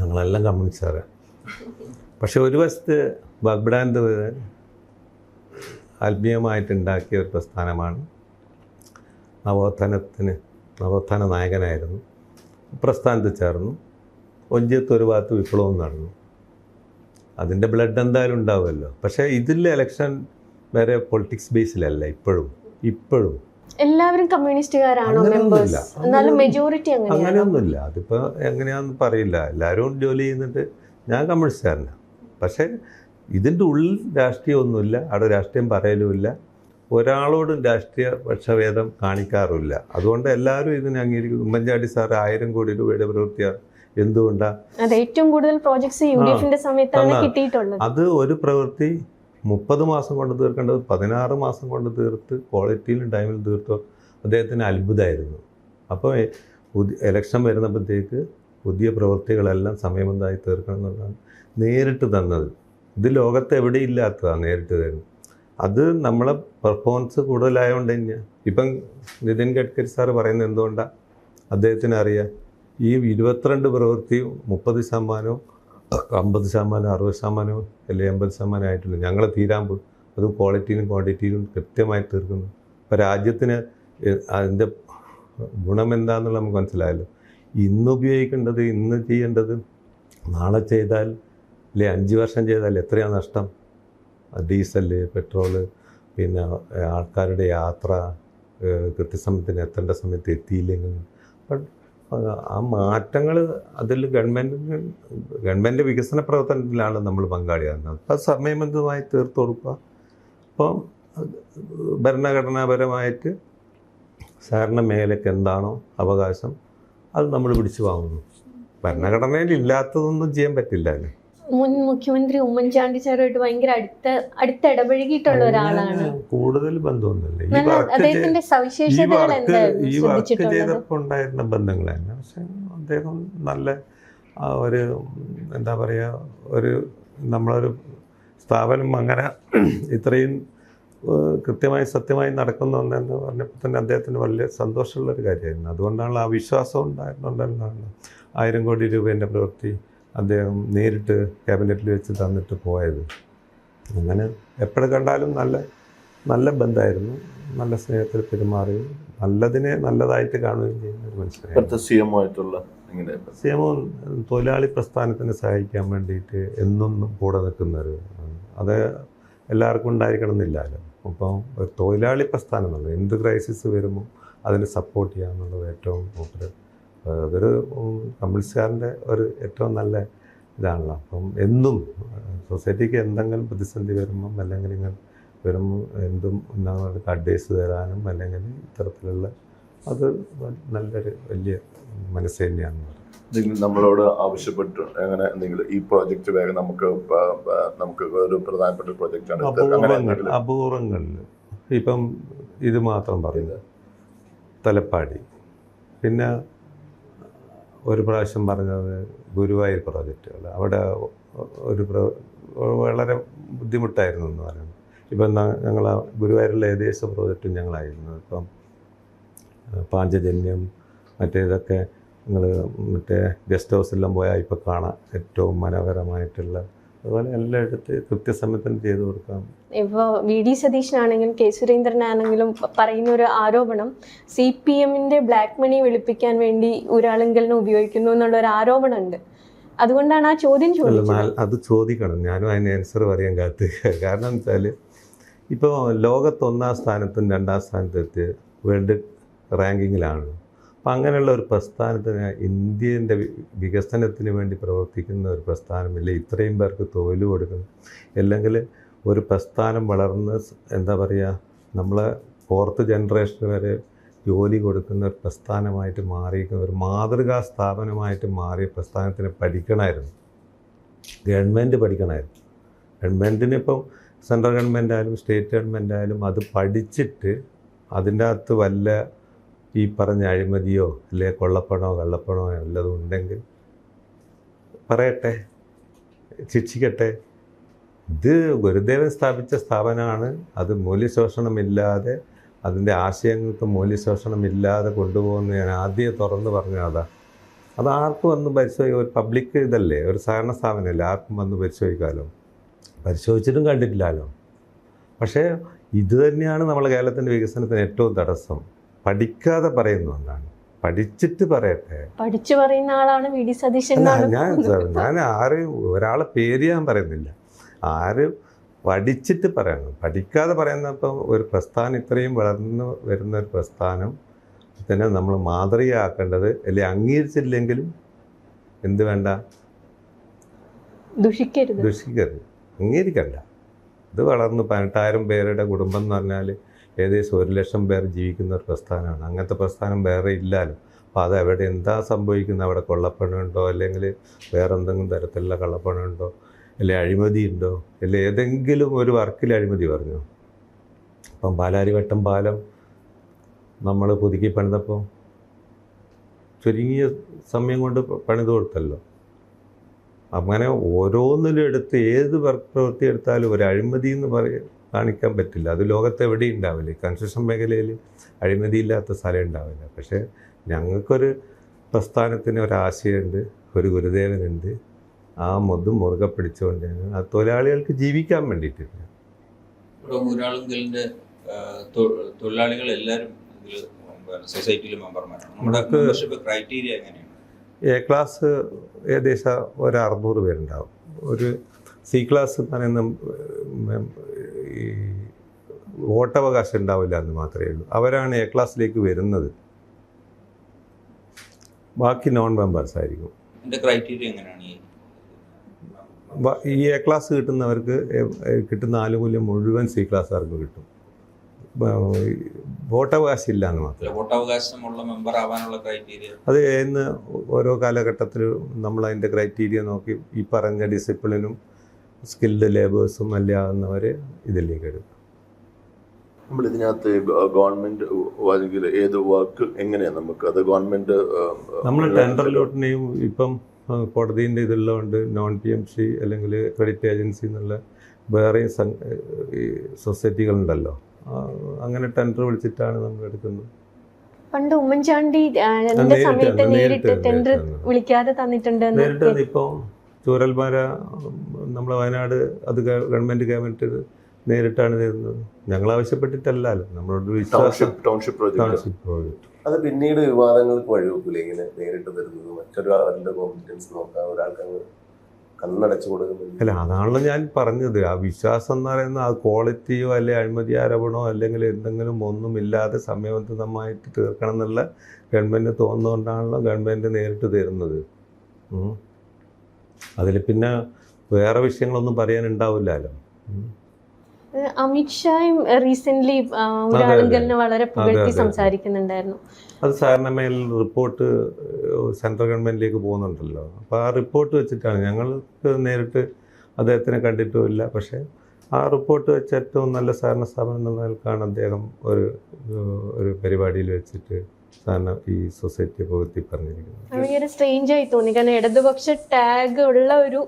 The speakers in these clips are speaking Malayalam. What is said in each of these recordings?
ഞങ്ങളെല്ലാം കമ്മ്യൂണിസ്റ്റുകാരാണ്. പക്ഷെ ഒരു വശത്ത് ബഗ്ബിഡാൻ്റെ ആത്മീയമായിട്ടുണ്ടാക്കിയ ഒരു പ്രസ്ഥാനമാണ്. നവോത്ഥാന നായകനായിരുന്നു. പ്രസ്ഥാനത്ത് ചേർന്നു. ഒഞ്ചിയത്ത് ഒരു ഭാഗത്ത് വിപ്ലവം നടന്നു. അതിൻ്റെ ബ്ലഡ് എന്തായാലും ഉണ്ടാവുമല്ലോ. പക്ഷേ ഇതിൽ ഇലക്ഷൻ വരെ പൊളിറ്റിക്സ് ബേസിലല്ല. ഇപ്പോഴും എല്ലാവരും കമ്മ്യൂണിസ്റ്റുകാരാണോ മെമ്പേഴ്സ്? എന്നാലും മെജോറിറ്റി അങ്ങനെയൊന്നുമില്ല. അതിപ്പോൾ എങ്ങനെയാണെന്ന് പറയില്ല. എല്ലാവരും ജോലി ചെയ്യുന്നുണ്ട്. ഞാൻ കമ്മ്യൂണിസ്റ്റുകാരനാണ്. പക്ഷേ ഇതിൻ്റെ ഉള്ളിൽ രാഷ്ട്രീയമൊന്നുമില്ല. അവിടെ രാഷ്ട്രീയം പറയലുമില്ല. ഒരാളോടും രാഷ്ട്രീയ പക്ഷഭേദം കാണിക്കാറുമില്ല. അതുകൊണ്ട് എല്ലാവരും ഇതിനെ അംഗീകരിക്കും. ഉമ്മൻചാണ്ടി സാർ 1000 കോടി രൂപയുടെ പ്രവൃത്തിയാണ്. എന്തുകൊണ്ടാണ് ഏറ്റവും കൂടുതൽ പ്രോജക്ട്സ് യുഡിഎഫിന്റെ സമയത്താണ് കിട്ടിയിട്ടുള്ളത്? അത് ഒരു പ്രവൃത്തി 30 മാസം കൊണ്ട് തീർക്കേണ്ടത് 16 മാസം കൊണ്ട് തീർത്ത് ക്വാളിറ്റിയിലും ടൈമിലും തീർത്തോ അദ്ദേഹത്തിന് അത്ഭുതമായിരുന്നു. അപ്പോൾ ഇലക്ഷൻ വരുന്നപ്പോഴത്തേക്ക് പുതിയ പ്രവൃത്തികളെല്ലാം സമയബന്ധമായി തീർക്കണം എന്നുള്ളതാണ് നേരിട്ട് തന്നത്. ഇത് ലോകത്ത് എവിടെയില്ലാത്തതാണ് നേരിട്ട് തരുന്നത്. അത് നമ്മളെ പെർഫോമൻസ് കൂടുതലായതുകൊണ്ട് തന്നെയാണ്. ഇപ്പം നിതിൻ ഗഡ്കരി സാറ് പറയുന്നത് എന്തുകൊണ്ടാണ് അദ്ദേഹത്തിന് അറിയാം. ഈ 22 പ്രവൃത്തിയും 30%, 50%, 60% അല്ലെങ്കിൽ 80% ആയിട്ടില്ല. ഞങ്ങൾ തീരാൻ പോകും. അതും ക്വാളിറ്റിയിലും ക്വാണ്ടിറ്റിയിലും കൃത്യമായി തീർക്കുന്നു. അപ്പോൾ രാജ്യത്തിന് അതിൻ്റെ ഗുണം എന്താണെന്നുള്ള നമുക്ക് മനസ്സിലായല്ലോ. ഇന്ന് ഉപയോഗിക്കേണ്ടത്, ഇന്ന് ചെയ്യേണ്ടത് നാളെ ചെയ്താൽ അല്ലെ 5 വർഷം ചെയ്താൽ എത്രയാണ് നഷ്ടം? ഡീസല്, പെട്രോള്, പിന്നെ ആൾക്കാരുടെ യാത്ര, കൃത്യസമയത്തിന് എത്തേണ്ട സമയത്ത് എത്തിയില്ലെങ്കിൽ ആ മാറ്റങ്ങൾ അതിൽ ഗവൺമെൻറ് വികസന പ്രവർത്തനത്തിലാണ് നമ്മൾ പങ്കാളിയാകുന്നത്. അപ്പോൾ സമയബന്ധമായി തീർത്തു കൊടുക്കുക. അപ്പം ഭരണഘടനാപരമായിട്ട് സാറിൻ്റെ മേലേക്ക് എന്താണോ അവകാശം അത് നമ്മൾ പിടിച്ചു വാങ്ങുന്നു. ഭരണഘടനയിൽ ഇല്ലാത്തതൊന്നും ചെയ്യാൻ പറ്റില്ല. അല്ലേ, മുൻ മുഖ്യമന്ത്രി ഉമ്മൻചാണ്ടി സാറുമായിട്ട് ഭയങ്കര അടുത്ത് ഇടപഴകിയിട്ടുള്ള ഒരാളാണ്. കൂടുതൽ ബന്ധമൊന്നുമില്ല. ഈ വർക്ക് ചെയ്തപ്പോൾ ഉണ്ടായിരുന്ന ബന്ധങ്ങൾ തന്നെ. പക്ഷെ അദ്ദേഹം നല്ല ഒരു എന്താ പറയുക, നമ്മളൊരു സ്ഥാപനം അങ്ങനെ ഇത്രയും കൃത്യമായി സത്യമായി നടക്കുന്നുണ്ടെന്ന് പറഞ്ഞപ്പോൾ തന്നെ അദ്ദേഹത്തിന് വലിയ സന്തോഷമുള്ളൊരു കാര്യമായിരുന്നു. അതുകൊണ്ടാണ് ആ വിശ്വാസം ഉണ്ടായിരുന്നുണ്ടെന്നാണ് 1000 കോടി രൂപേൻ്റെ പ്രവൃത്തി അദ്ദേഹം നേരിട്ട് ക്യാബിനറ്റിൽ വെച്ച് തന്നിട്ട് പോയത്. അങ്ങനെ എപ്പോഴും കണ്ടാലും നല്ല ബന്ധമായിരുന്നു. നല്ല സ്നേഹത്തിൽ പെരുമാറുകയും നല്ലതിനെ നല്ലതായിട്ട് കാണുകയും ചെയ്യുന്ന ഒരു മനുഷ്യനായിരുന്നു. സിഎംഒ തൊഴിലാളി പ്രസ്ഥാനത്തിനെ സഹായിക്കാൻ വേണ്ടിയിട്ട് എന്നും കൂടെ നിൽക്കുന്നൊരു, അത് എല്ലാവർക്കും ഉണ്ടായിരിക്കണം എന്നില്ലല്ലോ. അപ്പം ഒരു തൊഴിലാളി പ്രസ്ഥാനം എന്നുള്ളത് എന്ത് ക്രൈസിസ് വരുമ്പോൾ അതിനെ സപ്പോർട്ട് ചെയ്യുക എന്നുള്ളത് ഏറ്റവും കൂടുതൽ അതൊരു കമ്മ്യൂണിസ്റ്റുകാരൻ്റെ ഒരു ഏറ്റവും നല്ല ഇതാണല്ലോ. അപ്പം എന്നും സൊസൈറ്റിക്ക് എന്തെങ്കിലും പ്രതിസന്ധി വരുമ്പം അല്ലെങ്കിൽ ഇങ്ങനെ വരുമ്പോൾ എന്തും ഞങ്ങൾക്ക് അഡ്വൈസ് തരാനും അല്ലെങ്കിൽ ഇത്തരത്തിലുള്ള അത് നല്ലൊരു വലിയ മനസ്സ് തന്നെയാണ്. നമ്മളോട് ആവശ്യപ്പെട്ടു എങ്ങനെ എന്തെങ്കിലും ഈ പ്രോജക്റ്റ് വേഗം നമുക്ക് ഒരു പ്രധാനപ്പെട്ട പ്രോജക്റ്റാണ്. അപൂർവങ്ങളിൽ ഇപ്പം ഇത് മാത്രം പറയുന്നത് തലപ്പാടി, പിന്നെ ഒരു പ്രാവശ്യം പറഞ്ഞത് ഗുരുവായൂർ പ്രോജക്റ്റുകൾ. അവിടെ വളരെ ബുദ്ധിമുട്ടായിരുന്നു എന്ന് പറയുന്നത്. ഇപ്പം ഞങ്ങൾ ഗുരുവായൂരിലെ ഏകദേശ പ്രോജക്റ്റും ഞങ്ങളായിരുന്നു. ഇപ്പം പാഞ്ചജന്യം മറ്റേതൊക്കെ നിങ്ങൾ ഗസ്റ്റ് ഹൗസെല്ലാം പോയാൽ ഇപ്പോൾ കാണാം ഏറ്റവും മനോഹരമായിട്ടുള്ള. അതുപോലെ എല്ലാം എടുത്ത് കൃത്യസമയത്തിന് ചെയ്തു കൊടുക്കാം. ഇപ്പോൾ VD സതീശനാണെങ്കിലും കെ സുരേന്ദ്രനാണെങ്കിലും പറയുന്ന ഒരു ആരോപണം CPM-ന്റെ ബ്ലാക്ക് മണി വെളുപ്പിക്കാൻ വേണ്ടി ഊരാളുങ്കലിനെ ഉപയോഗിക്കുന്നു എന്നുള്ളൊരു ആരോപണമുണ്ട്. അതുകൊണ്ടാണ് ആ ചോദ്യം ചോദിച്ചത്. അത് ചോദിക്കണം, ഞാനും അതിന് ആൻസർ പറയാൻ കാത്ത്. കാരണം എന്ന് വെച്ചാൽ ഇപ്പോൾ ലോകത്ത് 1ാം സ്ഥാനത്തും 2ാം സ്ഥാനത്തും എത്തിയ വേൾഡ് റാങ്കിങ്ങിലാണ്. അപ്പം അങ്ങനെയുള്ള ഒരു പ്രസ്ഥാനത്തിന്, ഇന്ത്യൻ്റെ വികസനത്തിന് വേണ്ടി പ്രവർത്തിക്കുന്ന ഒരു പ്രസ്ഥാനമില്ല. ഇത്രയും പേർക്ക് തൊഴിൽ കൊടുക്കുന്നു. അല്ലെങ്കിൽ ഒരു പ്രസ്ഥാനം വളർന്ന് എന്താ പറയുക, നമ്മളെ 4th ജനറേഷൻ വരെ ജോലി കൊടുക്കുന്ന ഒരു പ്രസ്ഥാനമായിട്ട് മാറിയിരിക്കുന്ന ഒരു മാതൃകാ സ്ഥാപനമായിട്ട് മാറിയ പ്രസ്ഥാനത്തിന് പഠിക്കണമായിരുന്നു. ഗവൺമെൻറ് പഠിക്കണമായിരുന്നു. ഗവൺമെൻറ്റിനിപ്പം സെൻട്രൽ ഗവൺമെൻറ് ആയാലും സ്റ്റേറ്റ് ഗവൺമെൻറ് ആയാലും അത് പഠിച്ചിട്ട് അതിൻ്റെ അകത്ത് വല്ല ഈ പറഞ്ഞ അഴിമതിയോ അല്ലെങ്കിൽ കള്ളപ്പണമോ വല്ലതും ഉണ്ടെങ്കിൽ പറയട്ടെ, ശിക്ഷിക്കട്ടെ. ഇത് ഗുരുദേവൻ സ്ഥാപിച്ച സ്ഥാപനമാണ്. അത് മൂല്യശോഷണമില്ലാതെ, അതിൻ്റെ ആശയങ്ങൾക്ക് മൂല്യശോഷണമില്ലാതെ കൊണ്ടുപോകുന്ന ഞാൻ ആദ്യം തുറന്ന് പറഞ്ഞതാ. അത് ആർക്കും വന്ന് പരിശോധിക്കാം. ഒരു പബ്ലിക് ഇതല്ലേ, ഒരു സഹകരണ സ്ഥാപനമല്ലേ, ആർക്കും വന്ന് പരിശോധിക്കാമല്ലോ. പരിശോധിച്ചിട്ടും കണ്ടിട്ടില്ലല്ലോ. പക്ഷേ ഇത് തന്നെയാണ് നമ്മളെ കേരളത്തിൻ്റെ വികസനത്തിന് ഏറ്റവും തടസ്സം. പഠിക്കാതെ പറയുന്നതുകൊണ്ടാണ്. പഠിച്ചിട്ട് പറയട്ടെ. പഠിച്ചു പറയുന്ന ആളാണ് വി.ഡി. സതീശൻ. ഞാൻ ആരും ഒരാളെ പേര് ഞാൻ പറയുന്നില്ല, ആരും പഠിച്ചിട്ട് പറയണം. പഠിക്കാതെ പറയുന്നപ്പം ഒരു പ്രസ്ഥാനം ഇത്രയും വളർന്നു വരുന്ന ഒരു പ്രസ്ഥാനം തന്നെ നമ്മൾ മാതൃകയാക്കേണ്ടത്, അല്ലെ അംഗീകരിച്ചില്ലെങ്കിലും എന്ത് വേണ്ട, ദുഷിക്കരുത്, അംഗീകരിക്കണ്ട. ഇത് വളർന്നു 18,000 പേരുടെ കുടുംബം എന്ന് പറഞ്ഞാൽ ഏകദേശം 1,00,000 പേർ ജീവിക്കുന്ന ഒരു പ്രസ്ഥാനമാണ്. അങ്ങനത്തെ പ്രസ്ഥാനം വേറെ ഇല്ലല്ലോ. അപ്പോൾ അത് എവിടെ എന്താ സംഭവിക്കുന്നത്? അവിടെ കൊള്ളപ്പണമുണ്ടോ, അല്ലെങ്കിൽ വേറെ എന്തെങ്കിലും തരത്തിലുള്ള കള്ളപ്പണമുണ്ടോ, അല്ലെ അഴിമതി ഉണ്ടോ, അല്ലെ ഏതെങ്കിലും ഒരു വർക്കിൽ അഴിമതി പറഞ്ഞു? ഇപ്പം പാലാരിവട്ടം പാലം നമ്മൾ പുതുക്കി പണിതപ്പോൾ ചുരുങ്ങിയ സമയം കൊണ്ട് പണിത് കൊടുത്തല്ലോ. അങ്ങനെ ഓരോന്നിലും എടുത്ത് ഏത് പ്രവൃത്തി എടുത്താലും ഒരു അഴിമതി എന്ന് കാണിക്കാൻ പറ്റില്ല. അത് ലോകത്ത് എവിടെയും ഉണ്ടാവില്ല. കൺസ്ട്രക്ഷൻ മേഖലയിൽ അഴിമതിയില്ലാത്ത സ്ഥലം ഉണ്ടാവില്ല. പക്ഷേ ഞങ്ങൾക്കൊരു പ്രസ്ഥാനത്തിന് ഒരാശയമുണ്ട്, ഒരു ഗുരുദേവനുണ്ട്. ആ മുറുകെ പിടിച്ചുകൊണ്ടാണ് ആ തൊഴിലാളികൾക്ക് ജീവിക്കാൻ വേണ്ടിയിട്ടില്ല. തൊഴിലാളികൾ എല്ലാവരും സൊസൈറ്റിയിൽ മെമ്പർമാരാണ്. നമ്മുടെ മെമ്പർഷിപ്പ് ക്രൈറ്റീരിയ എങ്ങനെയാണ്? എ ക്ലാസ് ഏകദേശം ഒരു 600 പേരുണ്ടാവും. ഒരു സി ക്ലാസ് എന്ന് പറയുന്ന ഈ വോട്ടവകാശം ഉണ്ടാവില്ല എന്ന് മാത്രമേ ഉള്ളൂ. അവരാണ് എ ക്ലാസ്സിലേക്ക് വരുന്നത്. ബാക്കി നോൺ മെമ്പേഴ്സ് ആയിരിക്കും. ക്രൈറ്റീരിയ എങ്ങനെയാണ്? ഈ എ ക്ലാസ് കിട്ടുന്നവർക്ക് കിട്ടുന്ന ആനുകൂല്യം മുഴുവൻ സി ക്ലാസ്സുകാർക്ക് കിട്ടും. വോട്ടവകാശം ഇല്ല എന്ന് മാത്രം. വോട്ടവകാശമുള്ള മെമ്പർ ആവാനുള്ള ക്രൈറ്റീരിയ അത് ഇന്ന് ഓരോ കാലഘട്ടത്തിൽ നമ്മൾ അതിൻ്റെ ക്രൈറ്റീരിയ നോക്കി ഈ പറഞ്ഞ ഡിസിപ്ലിനും സ്കിൽഡ് ലേബേഴ്സും അല്ലാവുന്നവരെ ഇതിലേക്ക് എടുക്കും. നമ്മൾ ഇതിനകത്ത് ഗവൺമെന്റ് അല്ലെങ്കിൽ ഏത് വർക്ക് എങ്ങനെയാണ് നമുക്ക് അത് ഗവൺമെന്റ് നമ്മൾ ടെൻഡറിലോട്ടിനെയും ഇപ്പം കോടതിൻ്റെ ഇതുള്ളതുകൊണ്ട് നോൺ PMC അല്ലെങ്കിൽ ക്രെഡിറ്റ് ഏജൻസി എന്നുള്ള വേറെ സൊസൈറ്റികളുണ്ടല്ലോ, അങ്ങനെ ടെൻഡർ വിളിച്ചിട്ടാണ് നമ്മൾ എടുക്കുന്നത്. പണ്ട് ഉമ്മൻചാണ്ടി സമയത്ത് നേരിട്ട് ടെൻഡർ വിളിക്കാതെ തന്നിട്ടുണ്ട്. നേരിട്ട് ഇപ്പോൾ ചൂരൽമല നമ്മളെ വയനാട് അത് ഗവൺമെൻറ് നേരിട്ടാണ് തരുന്നത്. ഞങ്ങൾ ആവശ്യപ്പെട്ടിട്ടല്ലല്ലോ, നമ്മളോട് വിശ്വാസം. ടൗൺഷിപ്പ് പ്രോജക്റ്റ് അത് പിന്നീട് വിവാദങ്ങൾക്ക് വഴിവെക്കില്ല. ഇങ്ങനെ നേരിട്ട് തരുന്നത് മറ്റൊരാളുടെ കോമ്പറ്റൻസ് നോക്കാൻ ഒരാൾക്ക് കണ്ണടച്ചു കൊടുക്കുന്നില്ല. അല്ല, അതാണല്ലോ ഞാൻ പറഞ്ഞത്. ആ വിശ്വാസം എന്ന് പറയുന്നത് ആ ക്വാളിറ്റിയോ അല്ലെ അഴിമതി ആരോപണമോ അല്ലെങ്കിൽ എന്തെങ്കിലും ഒന്നുമില്ലാതെ സമയബന്ധിതമായിട്ട് തീർക്കണം എന്നുള്ള ഗവൺമെൻറ് തോന്നുന്നതുകൊണ്ടാണല്ലോ ഗവൺമെൻറ് നേരിട്ട് തരുന്നത്. അതിൽ പിന്നെ വേറെ വിഷയങ്ങളൊന്നും പറയാനുണ്ടാവില്ലല്ലോ. അമിത്ഷായും റീസെന്റ് ഊരാളുങ്കലിനെ വളരെ പുകഴ്ത്തി സംസാരിക്കുന്നുണ്ടായിരുന്നു. അത് സാറിന് മേൽ റിപ്പോർട്ട് സെൻട്രൽ ഗവൺമെൻറ്റിലേക്ക് പോകുന്നുണ്ടല്ലോ. അപ്പോൾ ആ റിപ്പോർട്ട് വെച്ചിട്ടാണ്, ഞങ്ങൾക്ക് നേരിട്ട് അദ്ദേഹത്തിനെ കണ്ടിട്ടുമില്ല. പക്ഷേ ആ റിപ്പോർട്ട് വെച്ച് ഏറ്റവും നല്ല സഹകരണ സ്ഥാപനം എന്നുള്ള നിലക്കാണ് അദ്ദേഹം ഒരു പരിപാടിയിൽ വെച്ചിട്ട് സാറിന് ഈ സൊസൈറ്റിയെ പുകഴ്ത്തി പറഞ്ഞിരിക്കുന്നത്. ഭയങ്കര സ്ട്രേഞ്ച് ആയി തോന്നി. കാരണം ഇടതുപക്ഷ ടാഗ് ഉള്ള ഒരു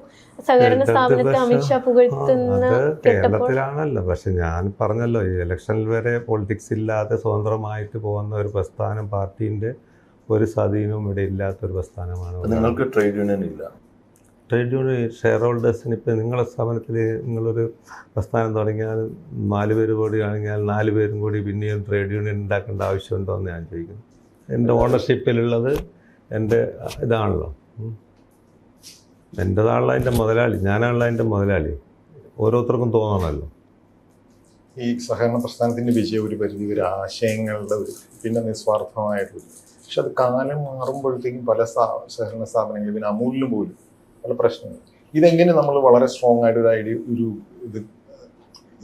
സഹകരണ സ്ഥാപനത്തെ അമിത്ഷാ പുകഴ്ത്തുന്ന കേരളത്തിലാണല്ലോ. പക്ഷെ ഞാൻ പറഞ്ഞല്ലോ, ഈ ഇലക്ഷനിൽ വരെ പൊളിറ്റിക്സ് ഇല്ലാതെ സ്വതന്ത്രമായിട്ട് പോകുന്ന ഒരു പ്രസ്ഥാനം, പാർട്ടീൻ്റെ ഒരു സ്വാധീനവും ഇവിടെ ഇല്ലാത്തൊരു പ്രസ്ഥാനമാണ്. നിങ്ങൾക്ക് ട്രേഡ് യൂണിയൻ ഇല്ല? ട്രേഡ് യൂണിയൻ ഷെയർ ഹോൾഡേഴ്സിന് ഇപ്പോൾ നിങ്ങളുടെ സ്ഥാപനത്തിൽ നിങ്ങളൊരു പ്രസ്ഥാനം തുടങ്ങിയാൽ 4 പേര് കൂടി ആണെങ്കിൽ 4 പേരും കൂടി പിന്നെയും ട്രേഡ് യൂണിയൻ ഉണ്ടാക്കേണ്ട ആവശ്യമുണ്ടോ എന്ന് ഞാൻ ചോദിക്കുന്നു. എൻ്റെ ഓണർഷിപ്പിലുള്ളത് എൻ്റെ ഇതാണല്ലോ, എൻ്റെതാണല്ലോ അതിൻ്റെ മുതലാളി, ഞാനാണല്ലോ അതിൻ്റെ മുതലാളി. ഓരോരുത്തർക്കും തോന്നണമല്ലോ. ഈ സഹകരണ പ്രസ്ഥാനത്തിൻ്റെ വിജയം ഒരു പരിധി ഒരു ആശയങ്ങളുടെ ഒരു പിന്നെ നിസ്വാർത്ഥമായിട്ടൊരു, പക്ഷെ അത് കാലം മാറുമ്പോഴത്തേക്കും പല സഹകരണ സ്ഥാപനങ്ങളിൽ പിന്നെ അമൂല്യം പോലും പല പ്രശ്നങ്ങൾ. ഇതെങ്ങനെ നമ്മൾ വളരെ സ്ട്രോങ് ആയിട്ട് ഒരു ഐഡിയ ഇത്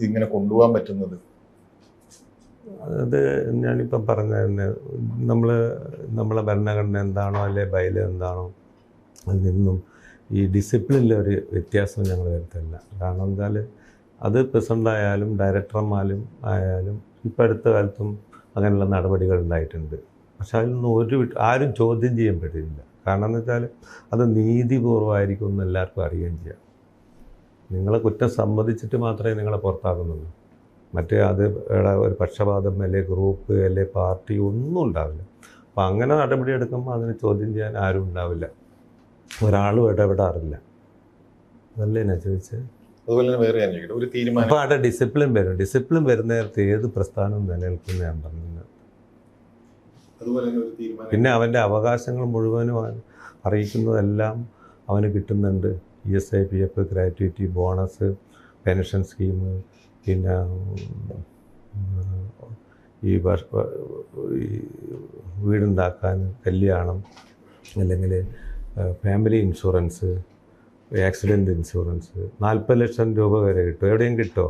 ഇങ്ങനെ കൊണ്ടുപോകാൻ പറ്റുന്നത്? അത് ഞാനിപ്പം പറഞ്ഞ നമ്മളെ ഭരണഘടന എന്താണോ അല്ലെ ബൈല എന്താണോ അതിൽ നിന്നും ഈ ഡിസിപ്ലിനിലൊരു വ്യത്യാസം ഞങ്ങൾ വരുത്തില്ല. കാരണം എന്തായാൽ അത് പ്രസിഡൻ്റായാലും ഡയറക്ടർമാരും ആയാലും ഇപ്പം അടുത്ത കാലത്തും അങ്ങനെയുള്ള നടപടികൾ ഉണ്ടായിട്ടുണ്ട്. പക്ഷെ അതിൽ നിന്ന് ആരും ചോദ്യം ചെയ്യാൻ പറ്റില്ല. കാരണം എന്ന് വെച്ചാൽ അത് നീതിപൂർവമായിരിക്കും എന്ന് എല്ലാവർക്കും അറിയുകയും ചെയ്യാം. നിങ്ങളെ കുറ്റം സമ്മതിച്ചിട്ട് മാത്രമേ നിങ്ങളെ പുറത്താക്കുന്നുള്ളൂ. മറ്റേ അത് ഒരു പക്ഷപാതം അല്ലെ ഗ്രൂപ്പ് അല്ലെ പാർട്ടി ഒന്നും ഉണ്ടാവില്ല. അപ്പം അങ്ങനെ നടപടി എടുക്കുമ്പോൾ അതിന് ചോദ്യം ചെയ്യാൻ ആരും ഉണ്ടാവില്ല, ഒരാളും ഇടപെടാറില്ല. അതല്ലേ ഞാൻ ചോദിച്ചത്. അതുപോലെ തന്നെ വേറെ ഞാൻ ചോദിക്കട്ടെ, ഒരു തീരുമാനം അപ്പോൾ അവിടെ ഡിസിപ്ലിൻ വരും. ഡിസിപ്ലിൻ വരുന്ന നേരത്തെ ഏത് പ്രസ്ഥാനവും നിലനിൽക്കുന്ന ഞാൻ പറഞ്ഞത്. അതുപോലെ തന്നെ ഒരു തീരുമാനം പിന്നെ അവൻ്റെ അവകാശങ്ങൾ മുഴുവനും അറിയിക്കുന്നതെല്ലാം അവന് കിട്ടുന്നുണ്ട്. ESI, PF, gratuity, bonus, pension scheme, പിന്നെ ഈ വീടുണ്ടാക്കാൻ, കല്യാണം, അല്ലെങ്കിൽ ഫാമിലി ഇൻഷുറൻസ്, ആക്സിഡൻറ്റ് ഇൻഷുറൻസ്, 40 ലക്ഷം രൂപ വരെ കിട്ടും. എവിടെയും കിട്ടുമോ?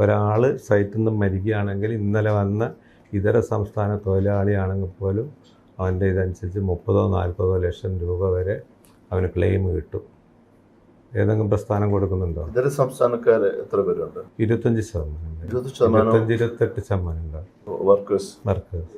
ഒരാൾ സൈറ്റിൽ നിന്ന് മരിക്കുകയാണെങ്കിൽ ഇന്നലെ വന്ന ഇതര സംസ്ഥാന തൊഴിലാളിയാണെങ്കിൽ പോലും അവൻ്റെ ഇതനുസരിച്ച് 30-40 ലക്ഷം രൂപ വരെ അവന് ക്ലെയിം കിട്ടും. ഏതെങ്കിലും പ്രസ്ഥാനം കൊടുക്കുന്നുണ്ടോ? ഇതര സംസ്ഥാനക്കാർ എത്ര പേരുണ്ട്? 25%. 28% ഉണ്ടാവും വർക്കേഴ്സ്. വർക്കേഴ്സ്.